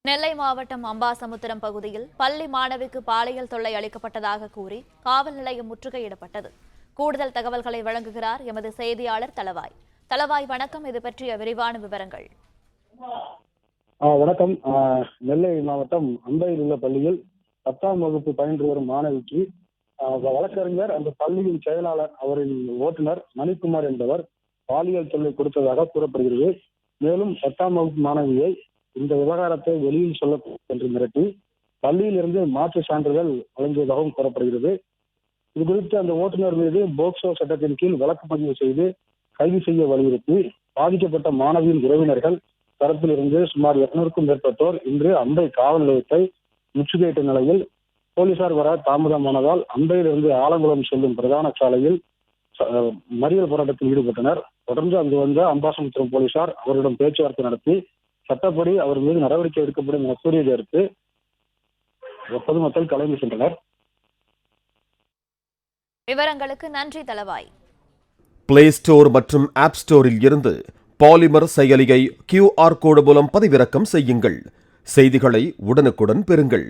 நெல்லை மாவட்டம் அம்பாசமுத்திரம் பகுதியில் பள்ளி மாணவிக்கு பாலியல் தொல்லை அளிக்கப்பட்டதாக கூறி காவல் நிலையம் முற்றுகையிடப்பட்டது. கூடுதல் தகவல்களை வழங்குகிறார் எமது செய்தியாளர் தளவாய். தளவாய், வணக்கம். இது பற்றிய விரிவான விவரங்கள். வணக்கம். நெல்லை மாவட்டம் அம்பையில் உள்ள பள்ளியில் 10ஆம் வகுப்பு பயின்று வரும் மாணவிக்கு வழக்கறிஞர், அந்த பள்ளியின் செயலாளர், அவரின் ஓட்டுநர் மணிக்குமார் என்பவர் பாலியல் தொல்லை கொடுத்ததாக கூறப்படுகிறது. மேலும் 10ஆம் வகுப்பு மாணவியை இந்த விவகாரத்தை வெளியில் சொல்ல என்று மிரட்டி பள்ளியில் இருந்து மாற்று சான்றிதழ் வழங்கியதாகவும் கூறப்படுகிறது. இது குறித்து அந்த ஓட்டுநர் மீது போக்சோ சட்டத்தின் கீழ் வழக்கு பதிவு செய்து கைது செய்ய வலியுறுத்தி பாதிக்கப்பட்ட மாணவியின் உறவினர்கள் தரப்பில் இருந்து சுமார் 200க்கும் மேற்பட்டோர் இன்று அம்பை காவல் நிலையத்தை முற்றுகையிட்ட நிலையில் போலீசார் வர தாமதமானதால் அம்பையிலிருந்து ஆலங்குளம் செல்லும் பிரதான சாலையில் மறியல் போராட்டத்தில் ஈடுபட்டனர். தொடர்ந்து அங்கு வந்த அம்பாசமுத்திரம் போலீசார் அவரிடம் பேச்சுவார்த்தை நடத்தி சட்டப்படி அவர் மீது நடவடிக்கை எடுக்கப்படும் என கூறியதை அடுத்து பொதுமக்கள் கலைந்து சென்றனர். விவரங்களுக்கு நன்றி தளவாய். பிளே ஸ்டோர் மற்றும் ஆப் ஸ்டோரில் இருந்து பாலிமர் செயலியை QR கோடு மூலம் பதிவிறக்கம் செய்யுங்கள். செய்திகளை உடனுக்குடன் பெறுங்கள்.